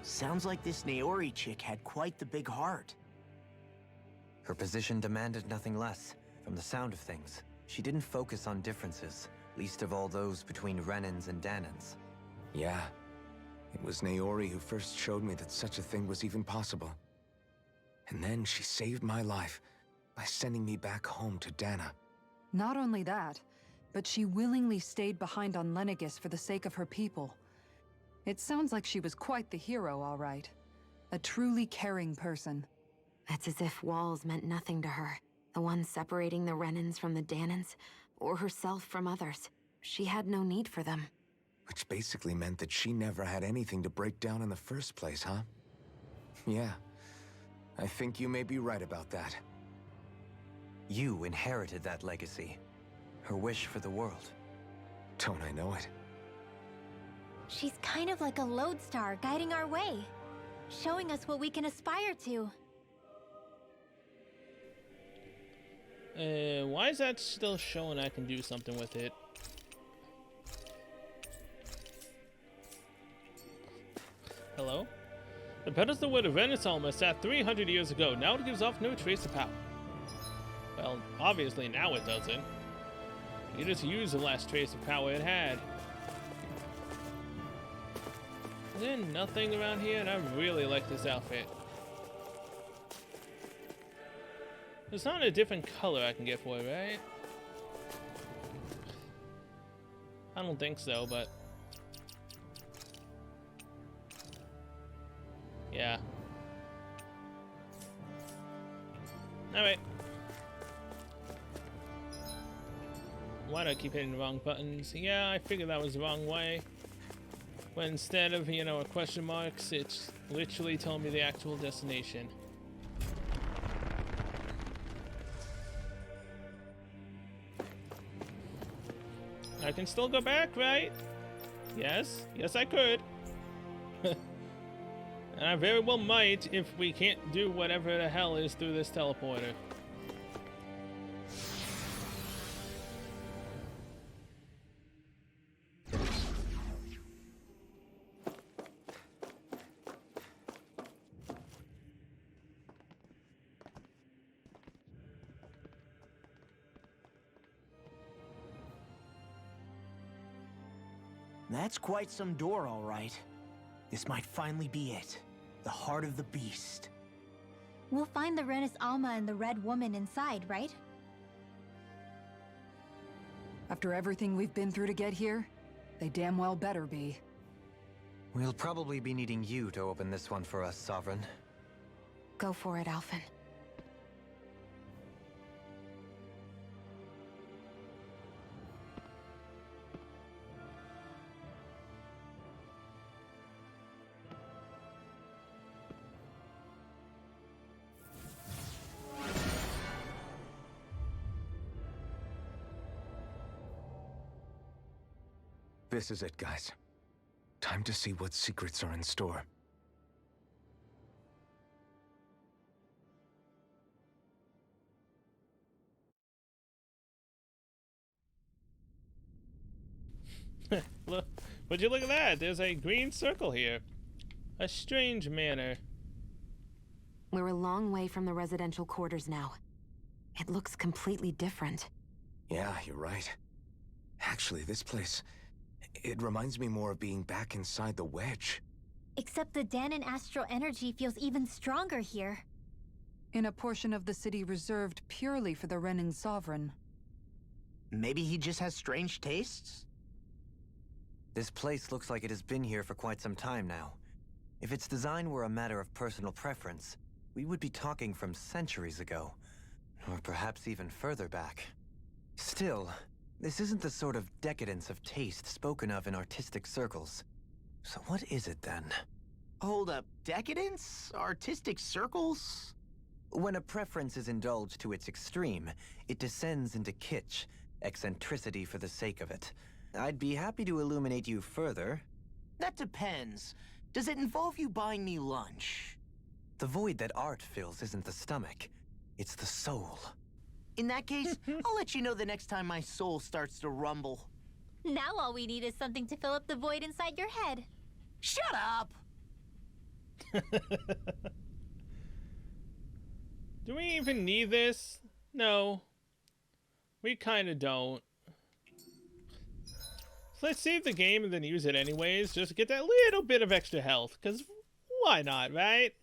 Sounds like this Naori chick had quite the big heart. Her position demanded nothing less. From the sound of things, she didn't focus on differences, least of all those between Renans and Danans. Yeah. It was Naori who first showed me that such a thing was even possible. And then she saved my life by sending me back home to Dana. Not only that, but she willingly stayed behind on Lenegis for the sake of her people. It sounds like she was quite the hero, all right. A truly caring person. It's as if walls meant nothing to her. The ones separating the Renans from the Danans, or herself from others. She had no need for them. Which basically meant that she never had anything to break down in the first place, huh? Yeah. I think you may be right about that. You inherited that legacy. Her wish for the world. Don't I know it? She's kind of like a lodestar guiding our way, showing us what we can aspire to. Why is that still showing I can do something with it? Hello? The pedestal where the Renaissance sat 300 years ago. Now it gives off no trace of power. Well, obviously now it doesn't. You just used the last trace of power it had. Is there nothing around here? And I really like this outfit. There's not a different color I can get for it, right? I don't think so, but... yeah. Alright. Why do I keep hitting the wrong buttons? Yeah, I figured that was the wrong way. When instead of, you know, a question marks, it's literally telling me the actual destination. I can still go back, right? Yes. Yes, I could. And I very well might if we can't do whatever the hell is through this teleporter. That's quite some door, all right. This might finally be it. The heart of the beast. We'll find the Renis Alma and the Red Woman inside, right? After everything we've been through to get here, they damn well better be. We'll probably be needing you to open this one for us, Sovereign. Go for it, Alphen. This is it, guys. Time to see what secrets are in store. Look, would you look at that? There's a green circle here. A strange manor. We're a long way from the residential quarters now. It looks completely different. Yeah, you're right. Actually, this place... it reminds me more of being back inside the Wedge. Except the Danan astral energy feels even stronger here. In a portion of the city reserved purely for the Renin Sovereign. Maybe he just has strange tastes? This place looks like it has been here for quite some time now. If its design were a matter of personal preference, we would be talking from centuries ago. Or perhaps even further back. Still, this isn't the sort of decadence of taste spoken of in artistic circles. So what is it then? Hold up, decadence? Artistic circles? When a preference is indulged to its extreme, it descends into kitsch, eccentricity for the sake of it. I'd be happy to illuminate you further. That depends. Does it involve you buying me lunch? The void that art fills isn't the stomach, it's the soul. In that case, I'll let you know the next time my soul starts to rumble. Now all we need is something to fill up the void inside your head. Shut up! Do we even need this? No. We kind of don't. So let's save the game and then use it anyways, just to get that little bit of extra health, because why not, right?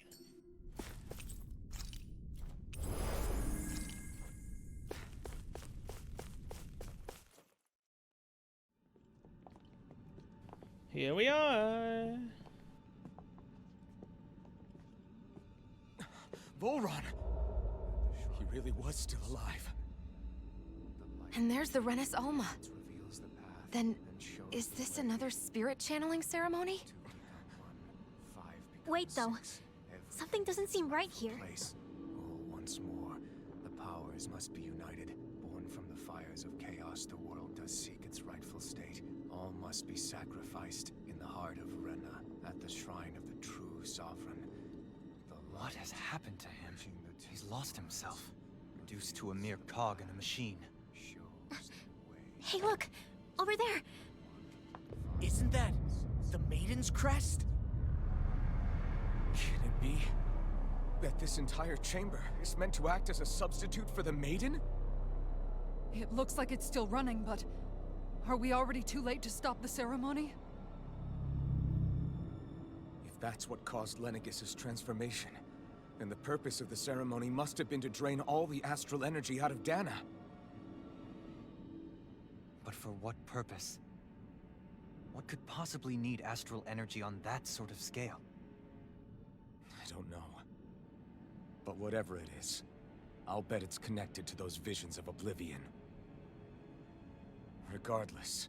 Here we are. Volron! He really was still alive. And there's the Renis Alma. Then, is this another spirit channeling ceremony? Wait, though. Something doesn't seem right here. Oh, once more, the powers must be united. Born from the fires of chaos, the world does seek its rightful state. All must be sacrificed in the heart of Rena, at the shrine of the true sovereign. What has happened to him? He's lost himself, reduced to a mere cog in a machine. Hey, look! Over there! Isn't that the Maiden's crest? Can it be that this entire chamber is meant to act as a substitute for the Maiden? It looks like it's still running, but are we already too late to stop the ceremony? If that's what caused Lenegis' transformation, then the purpose of the ceremony must have been to drain all the astral energy out of Dana. But for what purpose? What could possibly need astral energy on that sort of scale? I don't know. But whatever it is, I'll bet it's connected to those visions of oblivion. Regardless,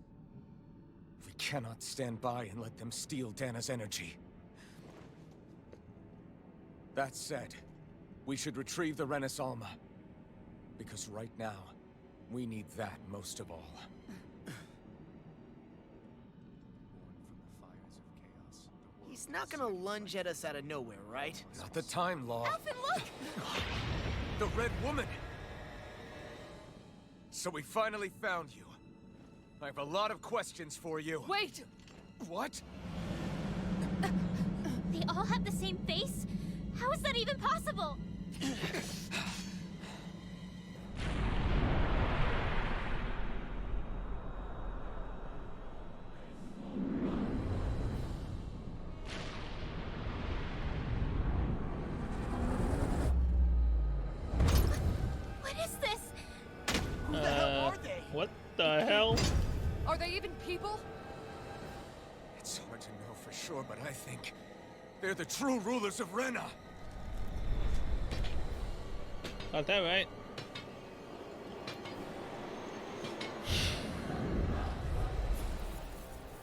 we cannot stand by and let them steal Dana's energy. That said, we should retrieve the Renis Alma. Because right now, we need that most of all. He's not gonna lunge at us out of nowhere, right? Not the time, Law. Alphen, look! The Red Woman! So we finally found you. I have a lot of questions for you. Wait! What? They all have the same face? How is that even possible? What is this? Who the hell are they? What the hell? Are they even people? It's hard to know for sure, but I think they're the true rulers of Rena. Got that right.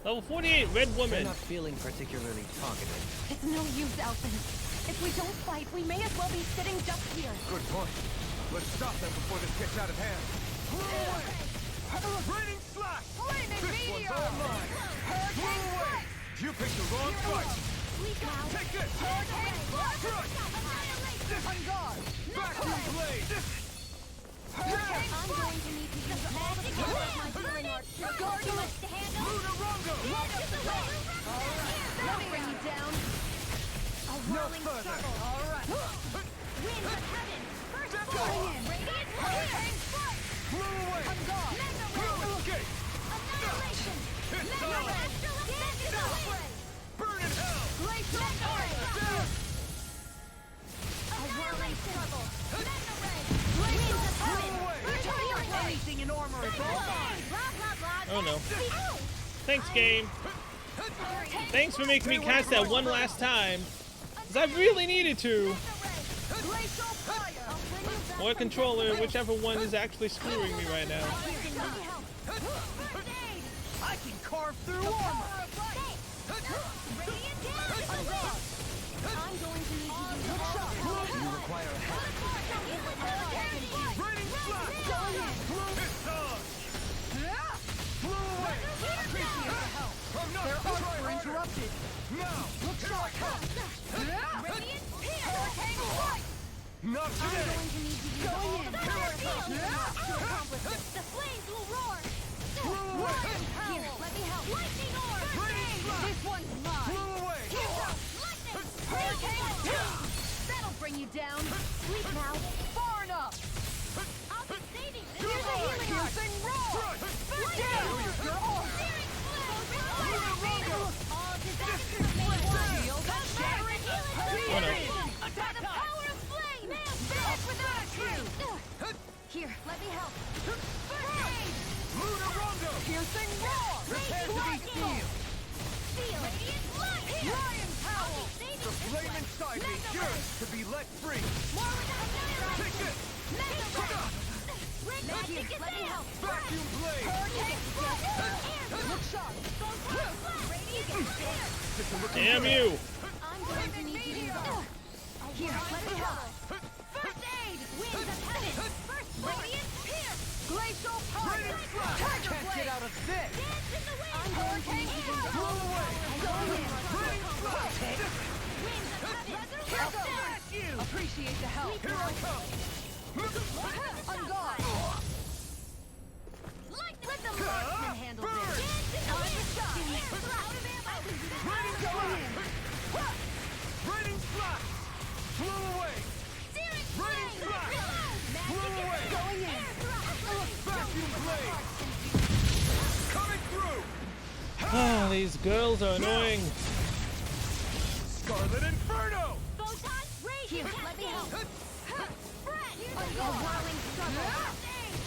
Level 48, Red They're Woman. not feeling particularly talkative. It's no use, Alphen. If we don't fight, we may as well be sitting just here. Good point. Let's stop them before this gets out of hand. Raining slash! Flaming This one's all mine! Hurricane strike! You picked the wrong fight! Take this! Hurricane strike! Crush! On guard! Vacuum blade! Hurricane I'm going to need to use magic and let my healing arts too much to handle. Lunarongo! Let me bring you down. A whirling struggle. All right. Winds of heaven. First Go! blow. Radiant Hurricane strike! Blew away! On guard! Escape! Annihilation. It's Mega on! Ray. Astral Effect. Burn in hell! Glacial Mega Ray. fire! A whirling struggle. Mega Ray. Glacial Winds of heaven. away. First blow. Anything in armor is all mine. Blah, blah, blah. Oh no. Ow. Thanks, game. Hurricane. Thanks for making me cast that one last time. Because I really needed to. Glacial fire! I'll bring you back Or from controller, whichever one is actually screwing me right now. I can carve through armor. I'm going to need to use You require a help. Raining slash! It's on! Blew away! I'm not Their arcs trying were harder! interrupted. Now! Here I come! Hurricane strike! Not I'm today! going to need to use all the power of my healing arts to accomplish this. The flames will roar. Blew away! Here, let me help. Lightning orb. Raining slash! This one's mine! Blew away! Lightning. Hurricane Sleep now. Far enough! I'll be saving this. Here's a healing arc! All disasters may one. Shattering Oh, no. By the power of flame! Man, finish without you! Here, let me help. Piercing roar! Prepare to be sealed! Seal! Radiant light! Lion power! The flame inside me yearns to be let free! More without annihilation! Take it! Magic is let me help! Vacuum blade! Hurricane blast! Look sharp! Radiant fire! Damn you! I'm going to need to use all. Here, let me help! First aid! Winds of heaven! First radiant pierce! Glacial power! Tiger Can't get out of this! Dance in the wind! I'm going to need to use Blow all. away! Go in! Winds of heaven! Here goes! Appreciate the help. Here I come! On guard! Let the marksman handle this! Dance in the wind! Out of ammo! Raining flash! Blow away! Searing Raining flame! flash! Reload! Blow away! Going in! Vacuum blade! Coming through! Ah, these girls are annoying. Scarlet Inferno! Photon rage! Here, let me help! Fred! A whirling struggle!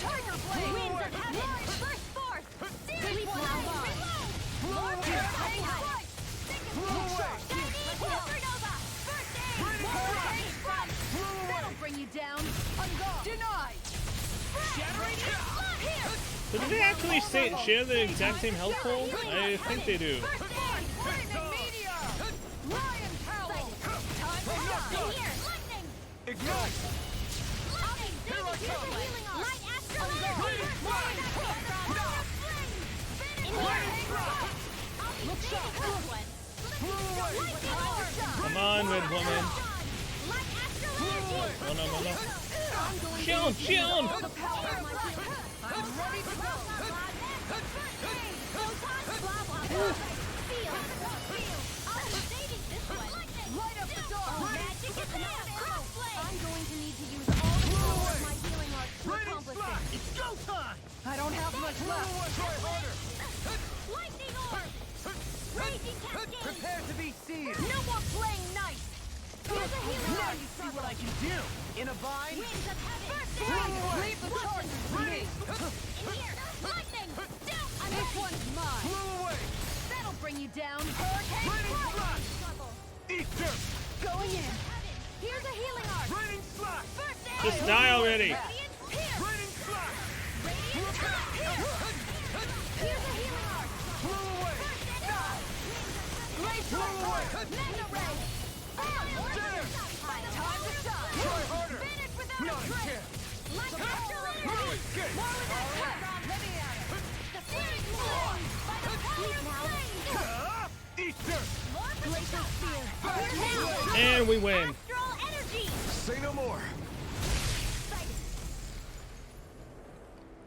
Tiger blade! Winds of heaven! First force! Searing flame! Reload! More fight! Blow away! Supernova! First aid! Hurricane front! That'll bring you down. On guard! Denied! Shattering here! So do they actually share the exact same health pool? I think they do. First aid! Flaming meteor! Lion power! Time to shine! Here! Lightning! Ignite! Lightning! Here's a healing arm! Light astral energy! Look sharp! Come on, red woman. Light astral energy! Oh no, no, no. Shield, shield! The power of my healing. I'm ready to go. Light up the dark. I'm going to need to use all the power of my healing arts to accomplish this. It's go time! I don't have much left. Try harder! Lightning orb! Raging cascade! Prepare to be sealed! No more playing nice. Here's a healing Now arm! you see what I can do! In a vine? Winds of heaven! Leave the charges to me. In here! Lightning! Down! This one's mine. Blow away! That'll bring you down. Hurricane Raining flash! Struggle! Eat dirt! going in. Heaven! Here's a healing arm! Raining flash! First aid! Just die already. Radiant pierce! Raining flash! Radiant pierce! Here's a healing arm! Blow away! Glacial away! Mega ray! There! Time to shine! Try harder! Finish without Not a a trace! chance! Like astral energy! Escape! More without trace! Let me at it! The flames flame! By the power of flame! Eat dirt! More glacial spear! And we win. Astral energy! Say no more!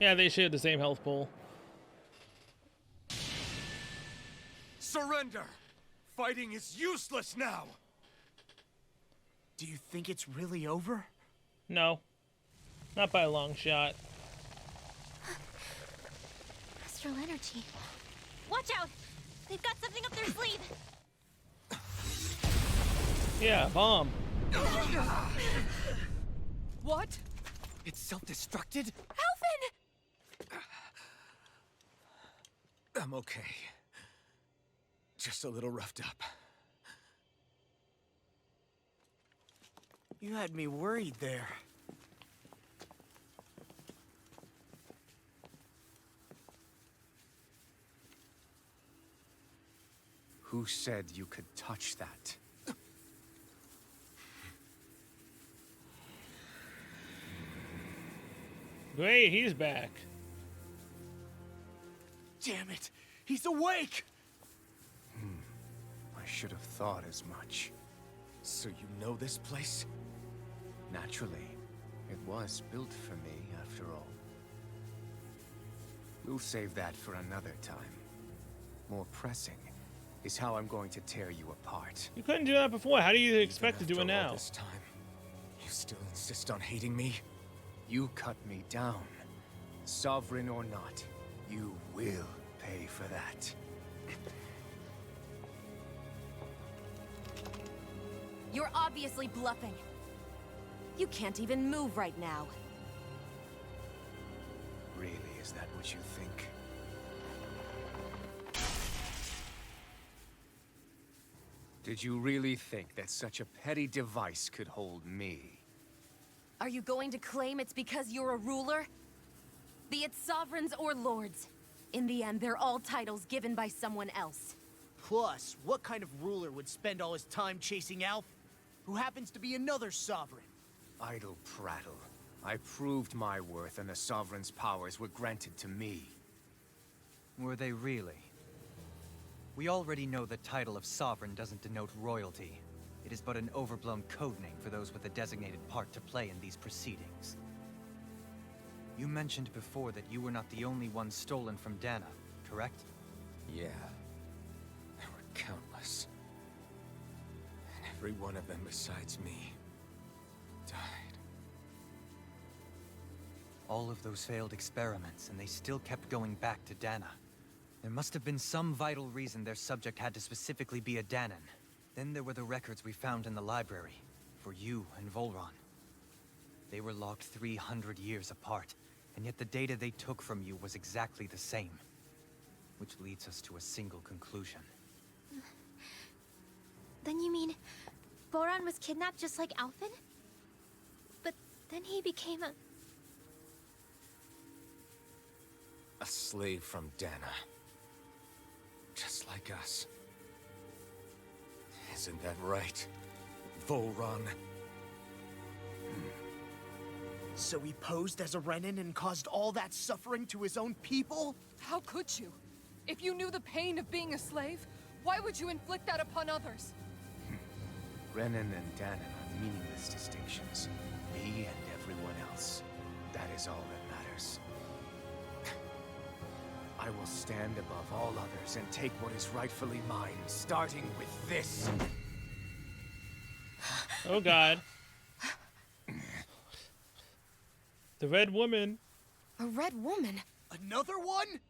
Yeah, they share the same health pool. Surrender! Fighting is useless now! Do you think it's really over? No. Not by a long shot. Astral energy. Watch out! They've got something up their sleeve! Yeah, bomb. What? It's self-destructed? Alphen! I'm okay. Just a little roughed up. You had me worried there. Who said you could touch that? Great, he's back. Damn it! He's awake! I should have thought as much. So you know this place? Naturally, it was built for me, after all. We'll save that for another time. More pressing is how I'm going to tear you apart. You couldn't do that before. How do you expect to do After it all now? this time, you still insist. insist on hating me? You cut me down. Sovereign or not, you will pay for that. You're obviously bluffing. You can't even move right now. Really, is that what you think? Did you really think that such a petty device could hold me? Are you going to claim it's because you're a ruler? Be it sovereigns or lords. In the end, they're all titles given by someone else. Plus, what kind of ruler would spend all his time chasing Alf, who happens to be another sovereign? Idle prattle. I proved my worth and the Sovereign's powers were granted to me. Were they really? We already know the title of Sovereign doesn't denote royalty. It is but an overblown codename for those with a designated part to play in these proceedings. You mentioned before that you were not the only one stolen from Dana, correct? Yeah. There were countless. And every one of them besides me died. All of those failed experiments, and they still kept going back to Dana. There must have been some vital reason their subject had to specifically be a Danan. Then there were the records we found in the library, for you and Volron. They were locked 300 years apart, and yet the data they took from you was exactly the same. Which leads us to a single conclusion. Then you mean Boran was kidnapped just like Alphen? But then he became a slave from Dana. Just like us. Isn't that right, Volron? So he posed as a Renin and caused all that suffering to his own people? How could you? If you knew the pain of being a slave, why would you inflict that upon others? Renan and Danan are meaningless distinctions. Me and everyone else. That is all that matters. I will stand above all others and take what is rightfully mine, starting with this. Oh god. The Red Woman. A red woman? Another one?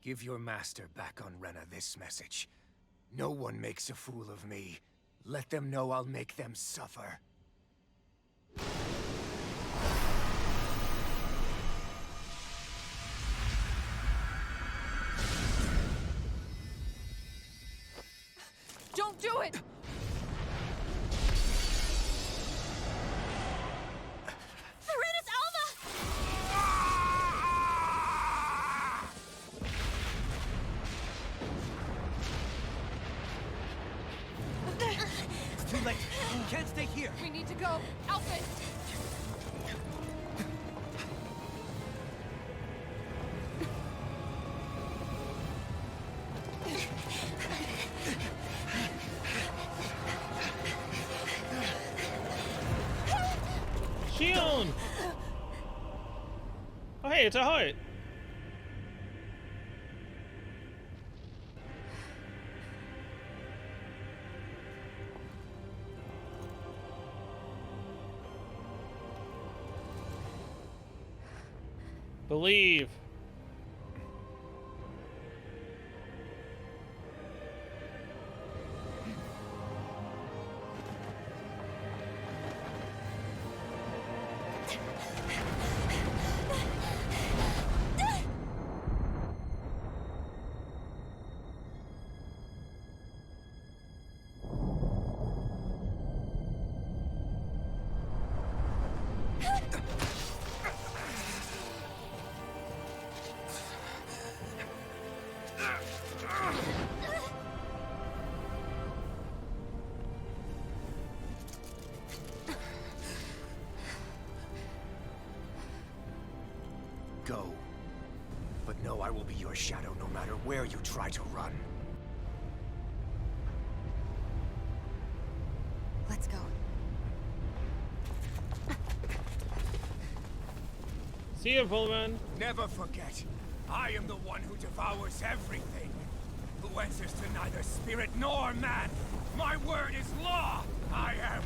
Give your master back on Rena this message. No one makes a fool of me. Let them know I'll make them suffer. Don't do it! Serenus Alva! It's too late. You can't stay here. We need to go. Alphen! Shion! Oh hey, it's a heart. Believe. Go. But know I will be your shadow no matter where you try to run. Let's go. See ya, Volran. Never forget, I am the one who devours everything. Who answers to neither spirit nor man. My word is law. I am.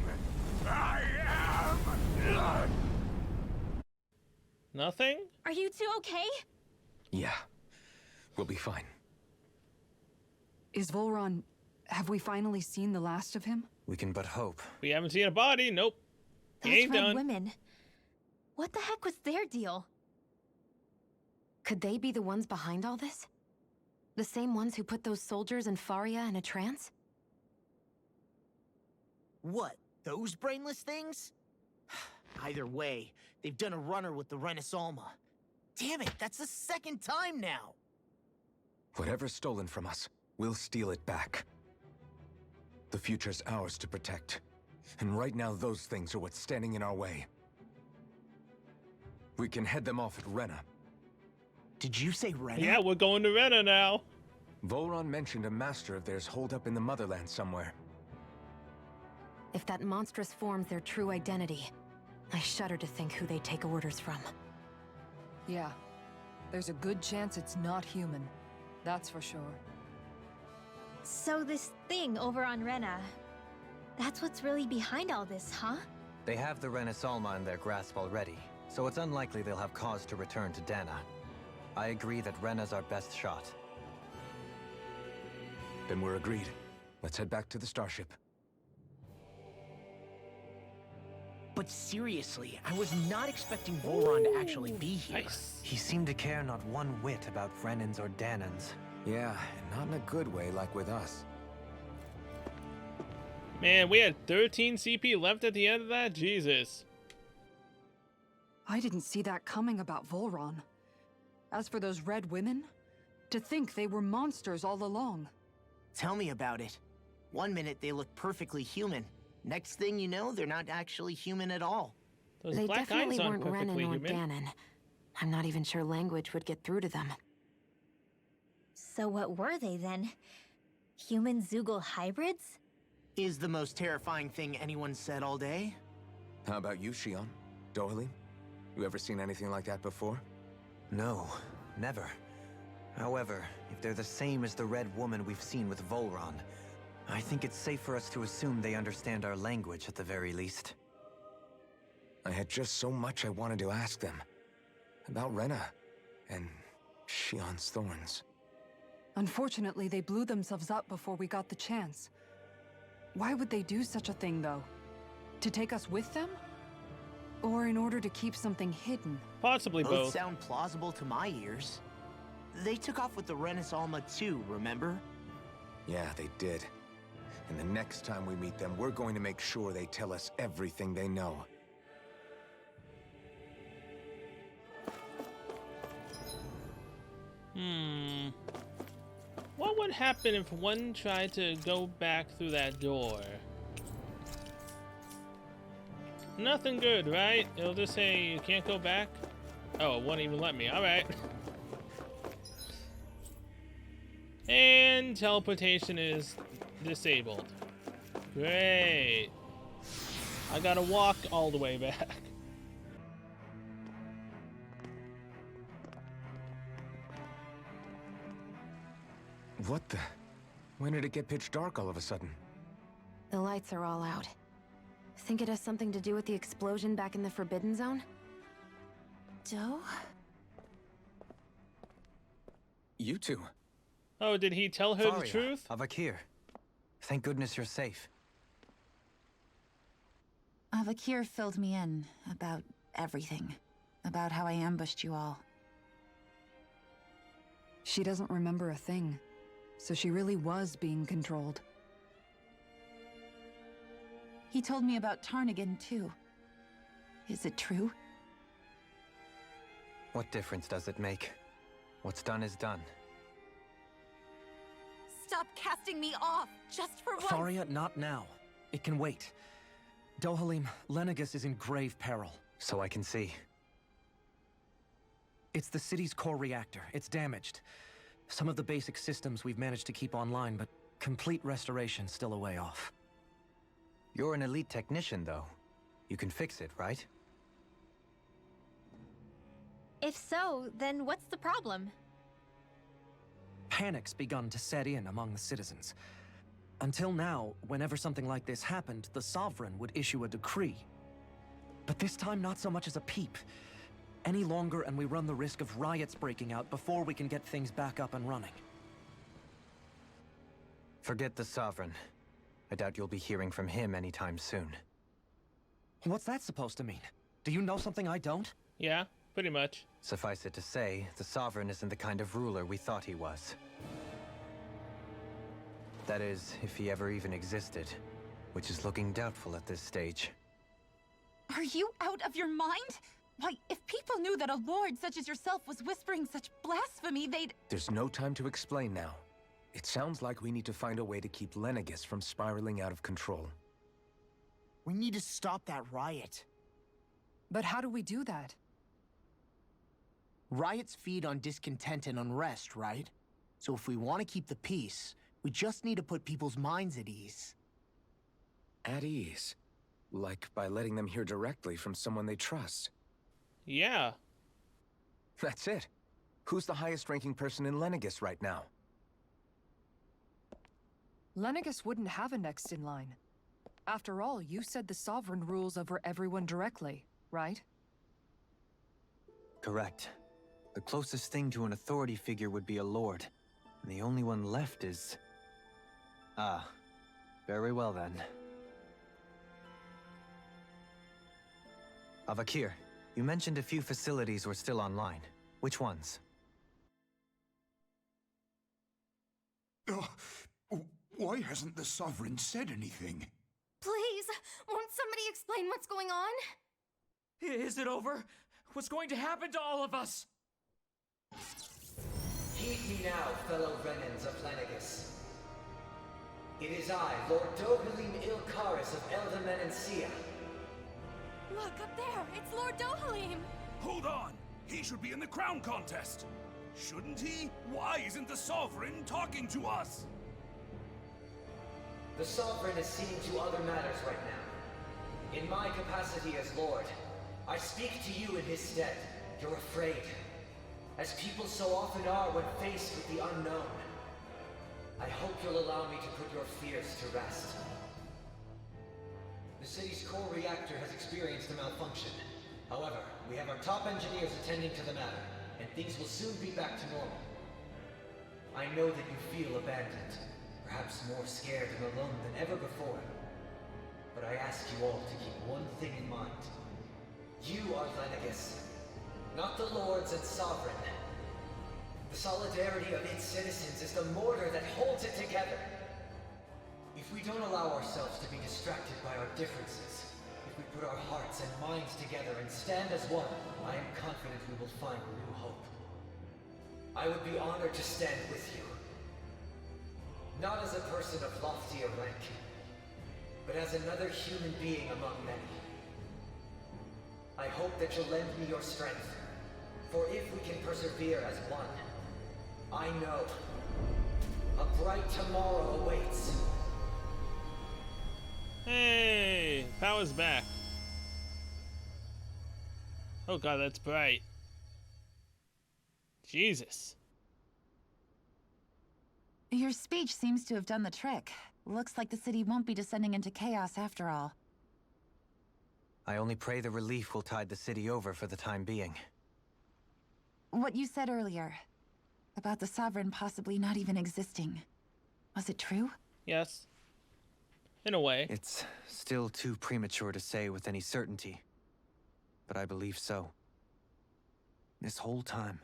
Nothing? Are you two okay? Yeah. We'll be fine. Is Volron... Have we finally seen the last of him? We can but hope. We haven't seen a body. Nope. He Those ain't red done. women. What the heck was their deal? Could they be the ones behind all this? The same ones who put those soldiers and Faria in a trance? What? Those brainless things? Either way, they've done a runner with the Renaissalma. Damn it, that's the second time now! Whatever's stolen from us, we'll steal it back. The future's ours to protect. And right now, those things are what's standing in our way. We can head them off at Rena. Did you say Rena? Yeah, we're going to Rena now. Volron mentioned a master of theirs holed up in the motherland somewhere. If that monstrous form's their true identity, I shudder to think who they take orders from. Yeah. There's a good chance it's not human. That's for sure. So this thing over on Rena, that's what's really behind all this, huh? They have the Renaissalma in their grasp already, so it's unlikely they'll have cause to return to Dana. I agree that Rena's our best shot. Then we're agreed. Let's head back to the starship. But seriously, I was not expecting Volron to actually be here. Nice. He seemed to care not one whit about Renans or Danans. Yeah, and not in a good way like with us. Man, we had 13 CP left at the end of that? Jesus. I didn't see that coming about Volron. As for those red women, to think they were monsters all along. Tell me about it. One minute they look perfectly human. Next thing you know, they're not actually human at all. Those They black definitely eyes aren't weren't perfectly Renan or human. Danon. I'm not even sure language would get through to them. So what were they then? Human Zoogle hybrids? Is the most terrifying thing anyone said all day? How about you, Shion? Dohalim? You ever seen anything like that before? No, never. However, if they're the same as the Red Woman we've seen with Volron, I think it's safe for us to assume they understand our language at the very least. I had just so much I wanted to ask them. About Rena, and Shion's thorns. Unfortunately, they blew themselves up before we got the chance. Why would they do such a thing, though? To take us with them? Or in order to keep something hidden? Possibly Both both. sound plausible to my ears. They took off with the Renaissalma too, remember? Yeah, they did. And the next time we meet them, we're going to make sure they tell us everything they know. What would happen if one tried to go back through that door? Nothing good, right? It'll just say you can't go back? Oh, it won't even let me. Alright. And teleportation is disabled. Great. I gotta walk all the way back. What the? When did it get pitch dark all of a sudden? The lights are all out. Think it has something to do with the explosion back in the Forbidden Zone? Doe? You two. Oh, did he tell her the Faria, truth? Avakir. Thank goodness you're safe. Avakir filled me in about everything. About how I ambushed you all. She doesn't remember a thing. So she really was being controlled. He told me about Tarnigan, too. Is it true? What difference does it make? What's done is done. Stop casting me off, just for once! Faria, not now. It can wait. Dohalim, Lenegus is in grave peril. So I can see. It's the city's core reactor. It's damaged. Some of the basic systems we've managed to keep online, but complete restoration's still a way off. You're an elite technician, though. You can fix it, right? If so, then what's the problem? Panic's begun to set in among the citizens. Until now, whenever something like this happened, the Sovereign would issue a decree. But this time, not so much as a peep. any longer and we run the risk of riots breaking out before we can get things back up and running. Forget the Sovereign. I doubt you'll be hearing from him anytime soon. What's that supposed to mean? Do you know something I don't? Yeah, pretty much. Suffice it to say, the Sovereign isn't the kind of ruler we thought he was. That is, if he ever even existed, which is looking doubtful at this stage. Are you out of your mind? Why, if people knew that a lord such as yourself was whispering such blasphemy, they'd... There's no time to explain now. It sounds like we need to find a way to keep Lenegis from spiraling out of control. We need to stop that riot. But how do we do that? Riots feed on discontent and unrest, right? So if we want to keep the peace, we just need to put people's minds at ease. At ease? Like by letting them hear directly from someone they trust. Yeah. That's it. Who's the highest-ranking person in Lenegis right now? Lenegis wouldn't have a next in line. After all, you said the Sovereign rules over everyone directly, right? Correct. The closest thing to an authority figure would be a lord, and the only one left is... Ah, very well then. Avakir, you mentioned a few facilities were still online. Which ones? Why hasn't the Sovereign said anything? Please, won't somebody explain what's going on? Is it over? What's going to happen to all of us? Heed me now, fellow Renans of Lenegis. It is I, Lord Dohalim Ilkaris of Elda Menancia. Look, up there! It's Lord Dohalim! Hold on! He should be in the crown contest! Shouldn't he? Why isn't the Sovereign talking to us? The Sovereign is seeing to other matters right now. In my capacity as Lord, I speak to you in his stead. You're afraid. As people so often are when faced with the unknown. I hope you'll allow me to put your fears to rest. The city's core reactor has experienced a malfunction. However, we have our top engineers attending to the matter, and things will soon be back to normal. I know that you feel abandoned, perhaps more scared and alone than ever before. But I ask you all to keep one thing in mind. You are Lenegis, not the Lords and Sovereign. The solidarity of its citizens is the mortar that holds it together. If we don't allow ourselves to be distracted by our differences, if we put our hearts and minds together and stand as one, I am confident we will find new hope. I would be honored to stand with you. Not as a person of loftier rank, but as another human being among many. I hope that you'll lend me your strength, for if we can persevere as one, I know a bright tomorrow awaits. Hey, power's back. Oh god, that's bright. Jesus. Your speech seems to have done the trick. Looks like the city won't be descending into chaos after all. I only pray the relief will tide the city over for the time being. What you said earlier, about the Sovereign possibly not even existing, was it true? Yes. In a way. It's still too premature to say with any certainty, but I believe so. This whole time,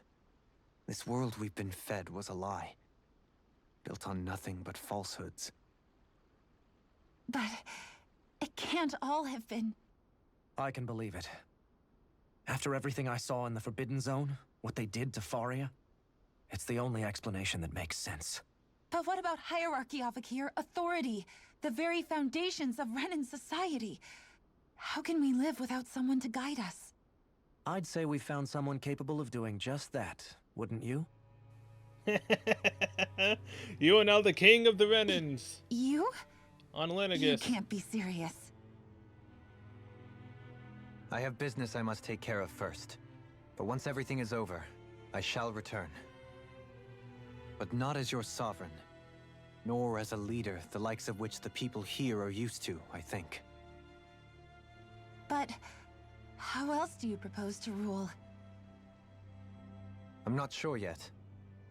this world we've been fed was a lie, built on nothing but falsehoods. But it can't all have been... I can believe it. After everything I saw in the Forbidden Zone, what they did to Faria, it's the only explanation that makes sense. But what about hierarchy, Avakir? Authority? The very foundations of Renan society? How can we live without someone to guide us? I'd say we found someone capable of doing just that, wouldn't you? You are now the king of the Renans. You? On Lenegis. You can't be serious. I have business I must take care of first. But once everything is over, I shall return. But not as your sovereign, nor as a leader the likes of which the people here are used to, I think. But how else do you propose to rule? I'm not sure yet.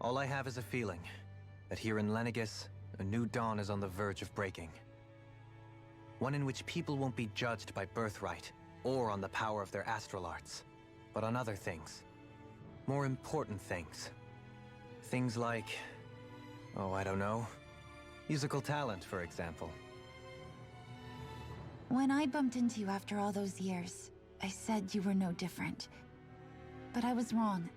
All I have is a feeling that here in Lenegis, a new dawn is on the verge of breaking. One in which people won't be judged by birthright or on the power of their astral arts, but on other things. More important things. Things like, oh, I don't know, musical talent, for example. When I bumped into you after all those years, I said you were no different. But I was wrong.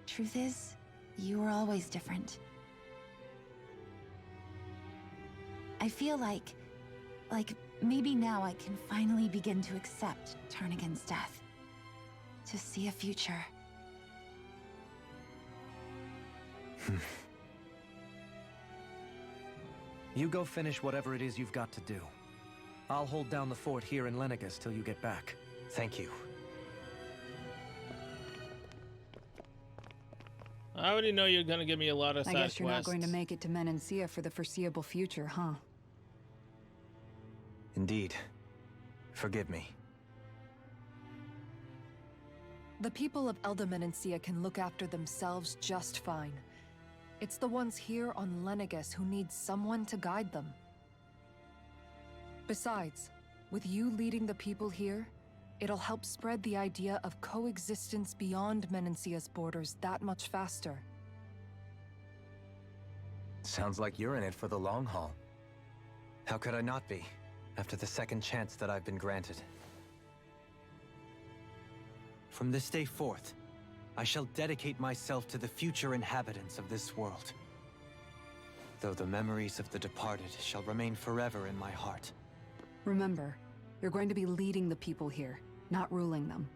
Truth is, you were always different. I feel like maybe now I can finally begin to accept Tarnigan's death. To see a future. You go finish whatever it is you've got to do. I'll hold down the fort here in Lenegis till you get back. Thank you. I already know you're gonna give me a lot of side I guess you're not going to quests. make it to Menancia for the foreseeable future, huh? Indeed. Forgive me. The people of Elda Menancia can look after themselves just fine. It's the ones here on Lenegis who need someone to guide them. Besides, with you leading the people here, it'll help spread the idea of coexistence beyond Menancia's borders that much faster. Sounds like you're in it for the long haul. How could I not be, after the second chance that I've been granted? From this day forth, I shall dedicate myself to the future inhabitants of this world. Though the memories of the departed shall remain forever in my heart. Remember, you're going to be leading the people here, not ruling them.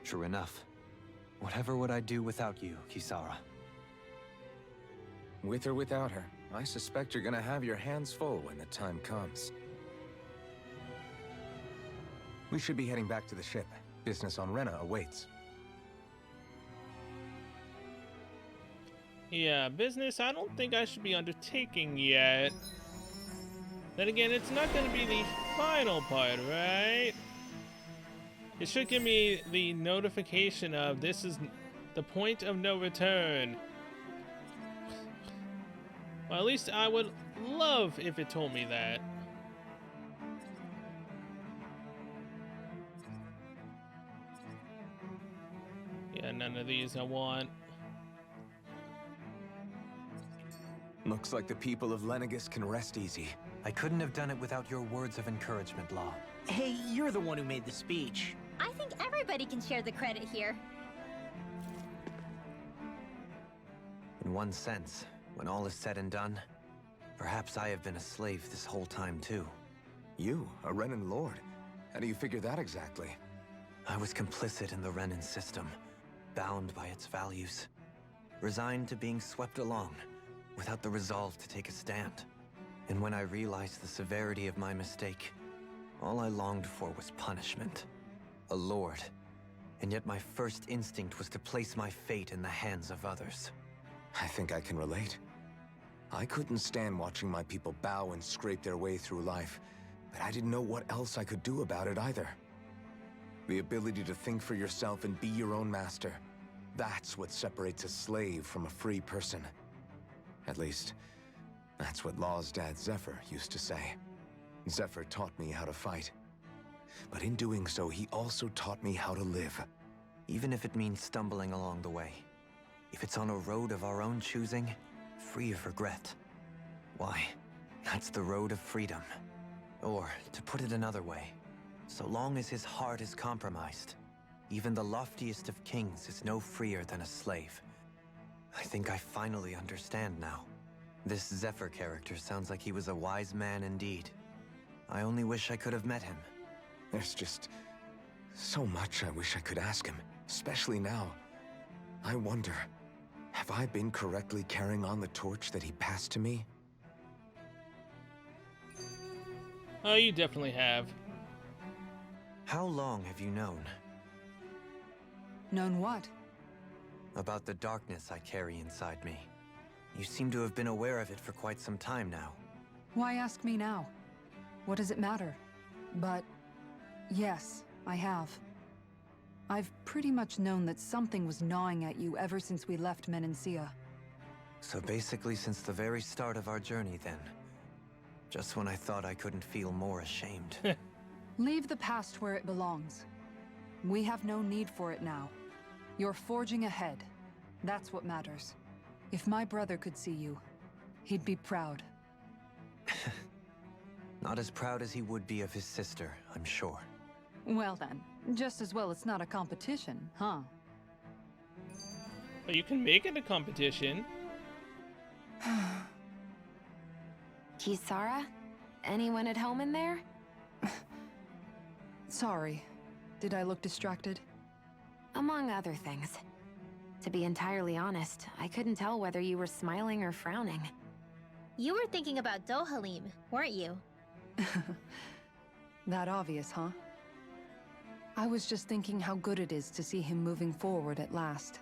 True enough. Whatever would I do without you, Kisara? With or without her, I suspect you're gonna have your hands full when the time comes. We should be heading back to the ship. Business on Rena awaits. Yeah, business I don't think I should be undertaking yet. Then again, it's not going to be the final part, right? It should give me the notification of this is the point of no return. Well, at least I would love if it told me that. Yeah, none of these I want. Looks like the people of Lenegis can rest easy. I couldn't have done it without your words of encouragement, Law. Hey, you're the one who made the speech. I think everybody can share the credit here. In one sense, when all is said and done, perhaps I have been a slave this whole time too. You, a Renan Lord? How do you figure that exactly? I was complicit in the Renan system, bound by its values, resigned to being swept along, without the resolve to take a stand. And when I realized the severity of my mistake, all I longed for was punishment. A lord. And yet my first instinct was to place my fate in the hands of others. I think I can relate. I couldn't stand watching my people bow and scrape their way through life, but I didn't know what else I could do about it either. The ability to think for yourself and be your own master, that's what separates a slave from a free person. At least, that's what Law's dad Zephyr used to say. Zephyr taught me how to fight. But in doing so, he also taught me how to live. Even if it means stumbling along the way. If it's on a road of our own choosing, free of regret. Why, that's the road of freedom. Or, to put it another way, so long as his heart is compromised, even the loftiest of kings is no freer than a slave. I think I finally understand now. This Zephyr character sounds like he was a wise man indeed. I only wish I could have met him. There's just so much I wish I could ask him, especially now. I wonder, have I been correctly carrying on the torch that he passed to me? Oh, you definitely have. How long have you known? Known what? About the darkness I carry inside me. You seem to have been aware of it for quite some time now. Why ask me now? What does it matter? But yes, I have. I've pretty much known that something was gnawing at you ever since we left Menancia. So basically since the very start of our journey then. Just when I thought I couldn't feel more ashamed. Leave the past where it belongs. We have no need for it now. You're forging ahead. That's what matters. If my brother could see you, he'd be proud. Not as proud as he would be of his sister, I'm sure. Well then, just as well it's not a competition, huh? But you can make it a competition. Kisara? Anyone at home in there? Sorry. Did I look distracted? Among other things. To be entirely honest, I couldn't tell whether you were smiling or frowning. You were thinking about Dohalim, weren't you? That obvious, huh? I was just thinking how good it is to see him moving forward at last.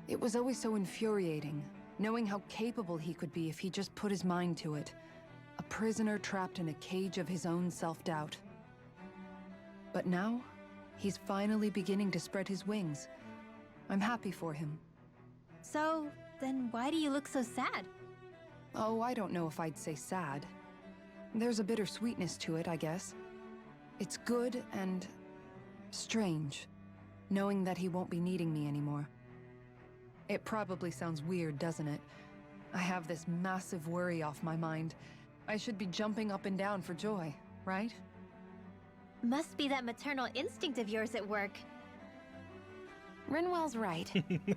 It was always so infuriating, knowing how capable he could be if he just put his mind to it. A prisoner trapped in a cage of his own self-doubt. But now, he's finally beginning to spread his wings. I'm happy for him. So, then why do you look so sad? Oh, I don't know if I'd say sad. There's a bittersweetness to it, I guess. It's good and strange, knowing that he won't be needing me anymore. It probably sounds weird, doesn't it? I have this massive worry off my mind. I should be jumping up and down for joy, right? Must be that maternal instinct of yours at work. Rinwell's right.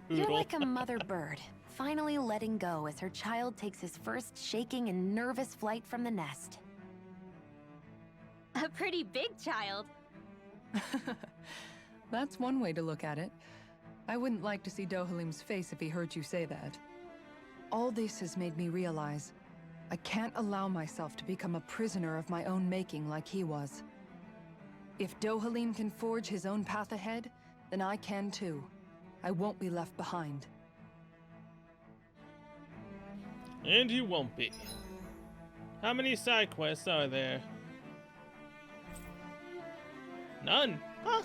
You're like a mother bird, finally letting go as her child takes his first shaking and nervous flight from the nest. A pretty big child. That's one way to look at it. I wouldn't like to see Dohalim's face if he heard you say that. All this has made me realize I can't allow myself to become a prisoner of my own making like he was. If Dohalim can forge his own path ahead, then I can too. I won't be left behind. And you won't be. How many side quests are there? None. Huh?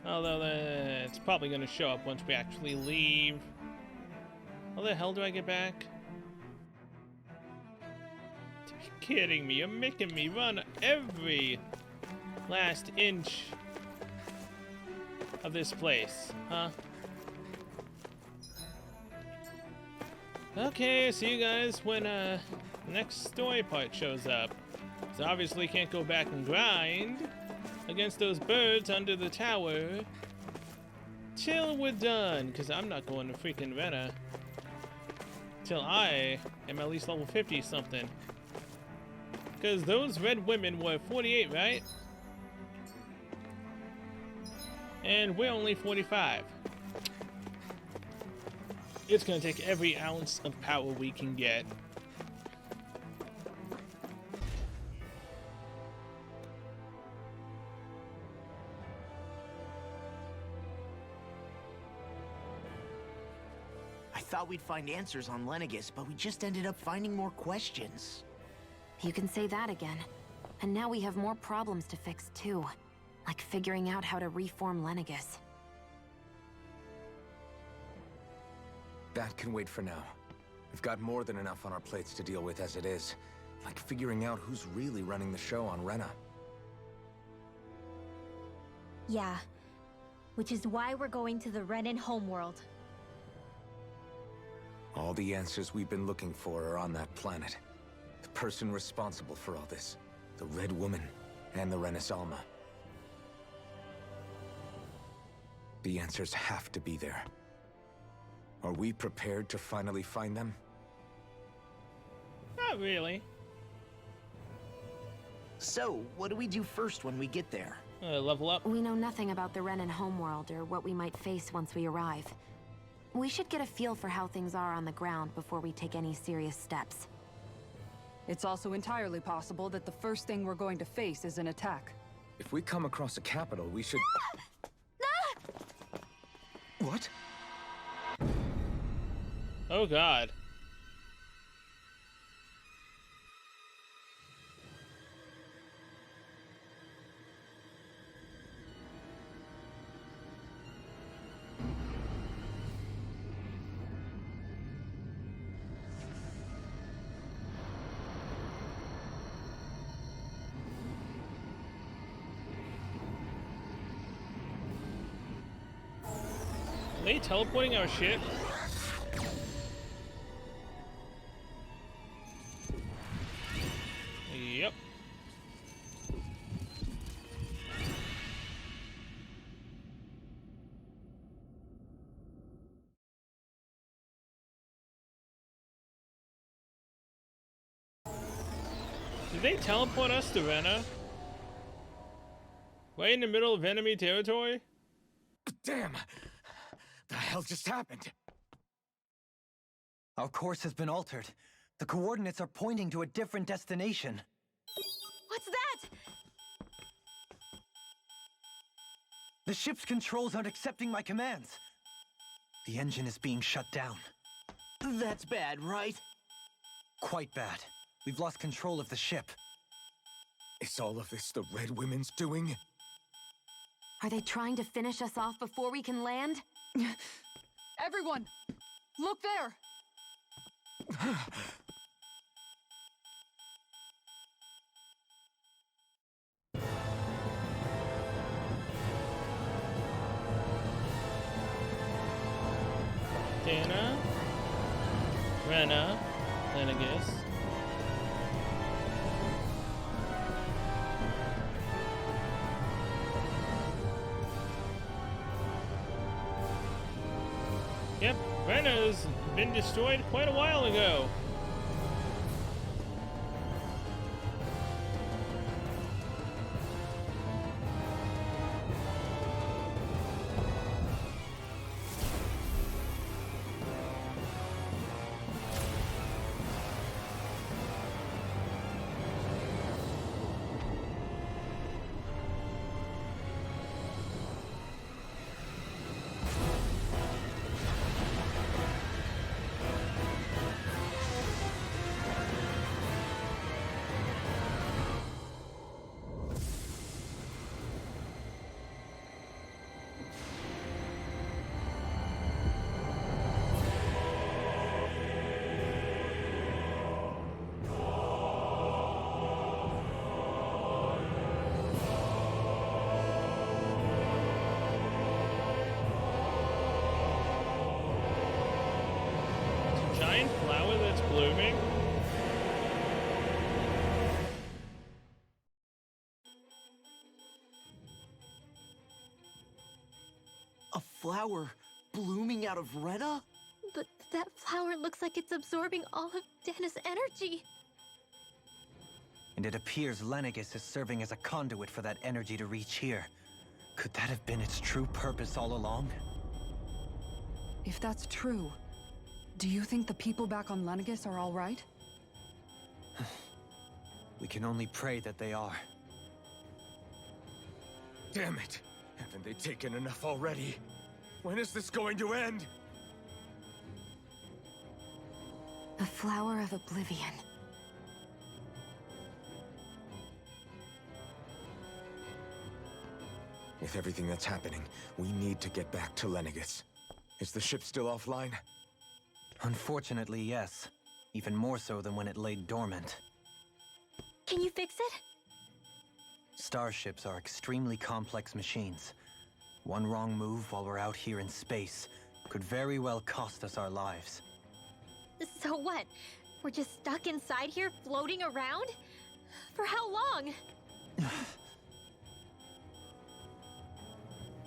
Although it's probably going to show up once we actually leave. How the hell do I get back? To be kidding me, you're making me run every last inch of this place, huh? Okay, see you guys when the next story part shows up. So obviously can't go back and grind against those birds under the tower till we're done, because I'm not going to freaking Rena till I am at least level 50 something. Because those red women were 48, right? And we're only 45. It's gonna take every ounce of power we can get. I thought we'd find answers on Lenegis, but we just ended up finding more questions. You can say that again. And now we have more problems to fix too. Like figuring out how to reform Lenegis. That can wait for now. We've got more than enough on our plates to deal with as it is. Like figuring out who's really running the show on Rena. Yeah. Which is why we're going to the Renan homeworld. All the answers we've been looking for are on that planet. The person responsible for all this. The Red Woman and the Renasalma. The answers have to be there. Are we prepared to finally find them? Not really. So, what do we do first when we get there? Level up. We know nothing about the Renan homeworld or what we might face once we arrive. We should get a feel for how things are on the ground before we take any serious steps. It's also entirely possible that the first thing we're going to face is an attack. If we come across a capital, we should... What? Oh god. they teleporting our ship? Yep. Did they teleport us to Rena? Right in the middle of enemy territory? Damn! The hell just happened? Our course has been altered. The coordinates are pointing to a different destination. What's that? The ship's controls aren't accepting my commands. The engine is being shut down. That's bad, right? Quite bad. We've lost control of the ship. Is all of this the Red Women's doing? Are they trying to finish us off before we can land? Everyone! Look there! Dana, Rena, Lenegis. Yep, Rena's been destroyed quite a while ago. Giant flower that's blooming? A flower blooming out of Rena? But that flower looks like it's absorbing all of Dana's energy. And it appears Lenegis is serving as a conduit for that energy to reach here. Could that have been its true purpose all along? If that's true, do you think the people back on Lenegis are all right? We can only pray that they are. Damn it! Haven't they taken enough already? When is this going to end? The Flower of Oblivion. With everything that's happening, we need to get back to Lenegis. Is the ship still offline? Unfortunately, yes. Even more so than when it lay dormant. Can you fix it? Starships are extremely complex machines. One wrong move while we're out here in space could very well cost us our lives. So what? We're just stuck inside here, floating around? For how long?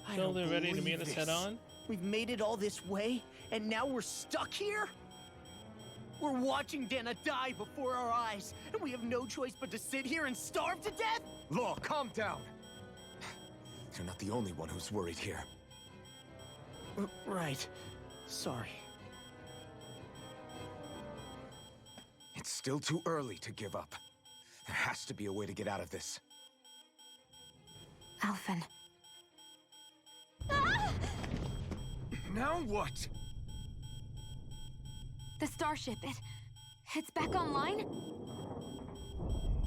I So don't they're ready to believe meet us head this. on? We've made it all this way, and now we're stuck here? We're watching Dana die before our eyes, and we have no choice but to sit here and starve to death? Law, calm down! You're not the only one who's worried here. Right. Sorry. It's still too early to give up. There has to be a way to get out of this. Alphen. Now what? The starship, it's back online?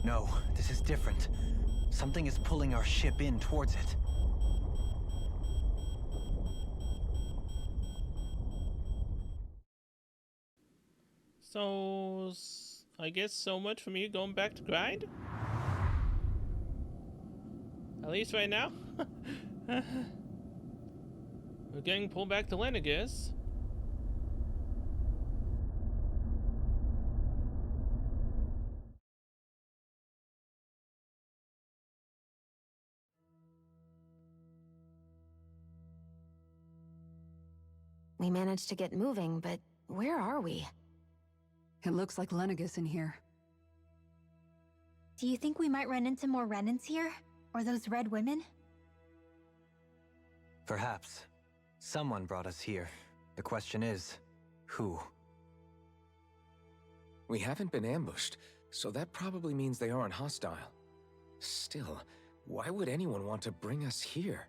No, this is different. Something is pulling our ship in towards it. So, I guess so much for me going back to grind? At least right now? We're getting pulled back to Lenegis. We managed to get moving, but where are we? It looks like Lenegis in here. Do you think we might run into more Renans here? Or those red women? Perhaps. Someone brought us here. The question is, who? We haven't been ambushed, so that probably means they aren't hostile. Still, why would anyone want to bring us here?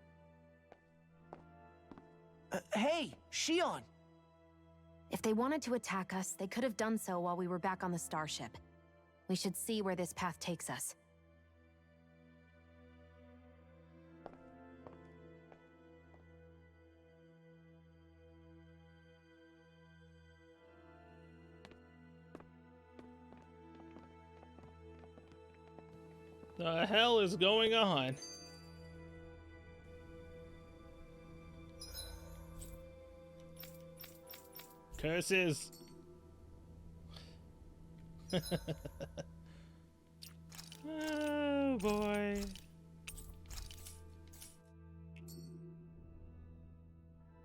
Hey, Shion! If they wanted to attack us, they could have done so while we were back on the starship. We should see where this path takes us. The hell is going on? Curses. Oh boy.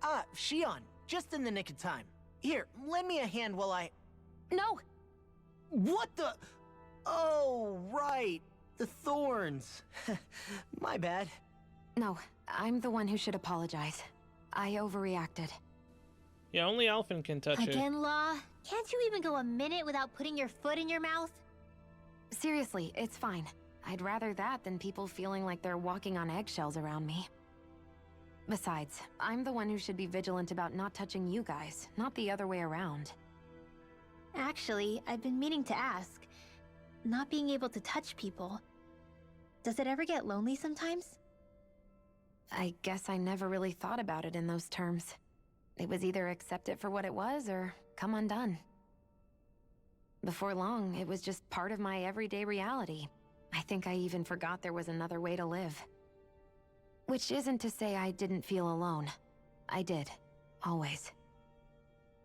Ah, Shion, just in the nick of time. Here, lend me a hand while I... No! What the... Oh, right. The thorns. My bad. No, I'm the one who should apologize. I overreacted. Yeah, only Alphen can touch it. Again, Law? Can't you even go a minute without putting your foot in your mouth? Seriously, it's fine. I'd rather that than people feeling like they're walking on eggshells around me. Besides, I'm the one who should be vigilant about not touching you guys, not the other way around. Actually, I've been meaning to ask. Not being able to touch people, does it ever get lonely sometimes? I guess I never really thought about it in those terms. It was either accept it for what it was or come undone. Before long, it was just part of my everyday reality. I think I even forgot there was another way to live. Which isn't to say I didn't feel alone. I did. Always.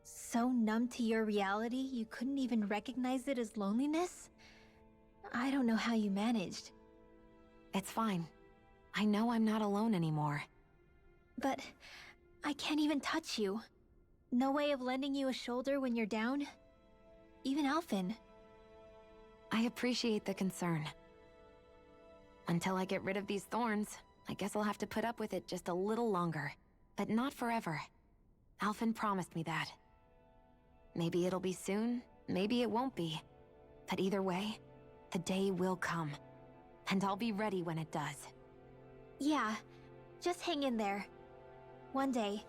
So numb to your reality, you couldn't even recognize it as loneliness? I don't know how you managed. It's fine. I know I'm not alone anymore. But I can't even touch you. No way of lending you a shoulder when you're down? Even Alphen. I appreciate the concern. Until I get rid of these thorns, I guess I'll have to put up with it just a little longer. But not forever. Alphen promised me that. Maybe it'll be soon, maybe it won't be. But either way, the day will come. And I'll be ready when it does. Yeah, just hang in there. One day,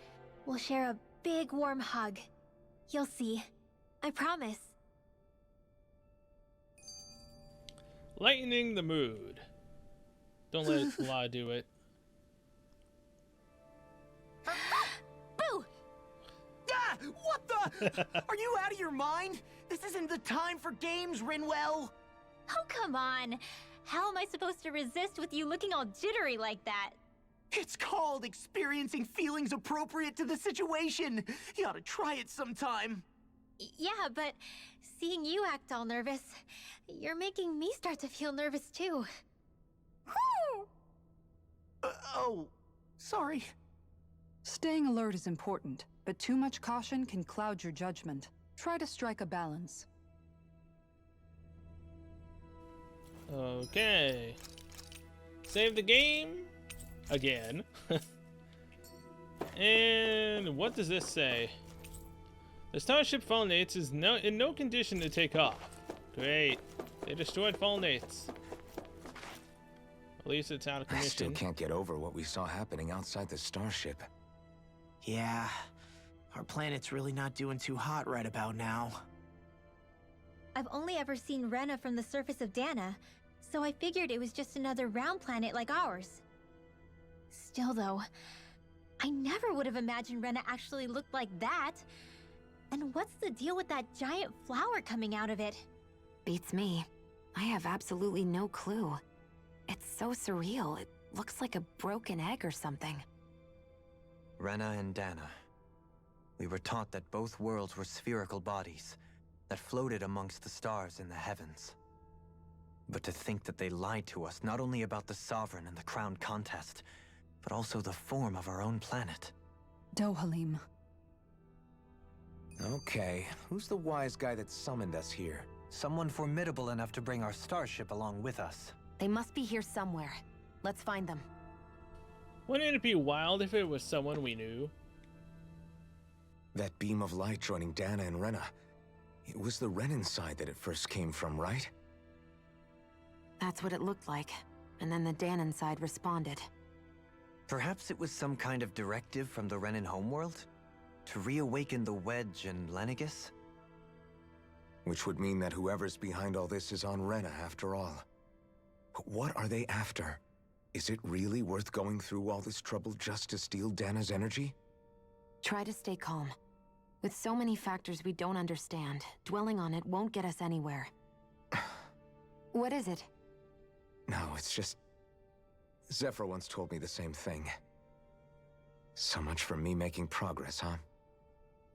we'll share a big warm hug. You'll see. I promise. Lightening the mood. Don't let La do it. Boo! Ah! What the? Are you out of your mind? This isn't the time for games, Rinwell. Oh, come on. How am I supposed to resist with you looking all jittery like that? It's called experiencing feelings appropriate to the situation. You ought to try it sometime. Yeah, but seeing you act all nervous, you're making me start to feel nervous too. Oh, sorry. Staying alert is important, but too much caution can cloud your judgment. Try to strike a balance. Okay. Save the game again. And what does this say? The starship Falnates is in no condition to take off. Great. They destroyed Falnates. At least it's out of commission. I still can't get over what we saw happening outside the starship. Yeah, our planet's really not doing too hot right about now. I've only ever seen Rena from the surface of Dana, so I figured it was just another round planet like ours. Still though, I never would have imagined Rena actually looked like that. And what's the deal with that giant flower coming out of it? Beats me. I have absolutely no clue. It's so surreal. It looks like a broken egg or something. Rena and Dana. We were taught that both worlds were spherical bodies that floated amongst the stars in the heavens. But to think that they lied to us not only about the Sovereign and the Crown contest, but also the form of our own planet. Dohalim. Okay, who's the wise guy that summoned us here? Someone formidable enough to bring our starship along with us. They must be here somewhere. Let's find them. Wouldn't it be wild if it was someone we knew? That beam of light joining Dana and Rena. It was the Renan side that it first came from, right? That's what it looked like. And then the Danon side responded. Perhaps it was some kind of directive from the Renan homeworld? To reawaken the Wedge and Lenegis? Which would mean that whoever's behind all this is on Rena after all. But what are they after? Is it really worth going through all this trouble just to steal Dana's energy? Try to stay calm. With so many factors we don't understand, dwelling on it won't get us anywhere. What is it? No, it's just... Zephyr once told me the same thing. So much for me making progress, huh?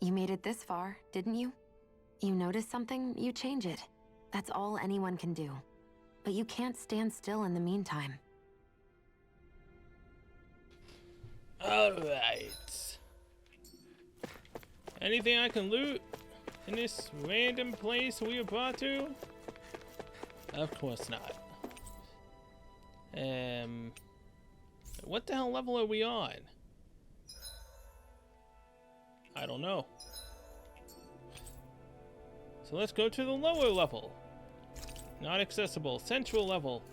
You made it this far, didn't you? You notice something, you change it. That's all anyone can do. But you can't stand still in the meantime. Alright. Anything I can loot in this random place we were brought to? Of course not. What the hell level are we on? I don't know. So let's go to the lower level. Not accessible. Central level.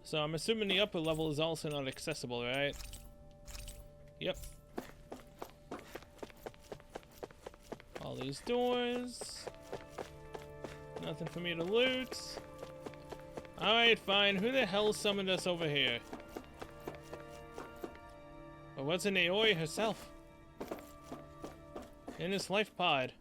So I'm assuming the upper level is also not accessible, right? Yep. All these doors. Nothing for me to loot. Alright, fine. Who the hell summoned us over here? Or was it Aoi herself? In this life pod.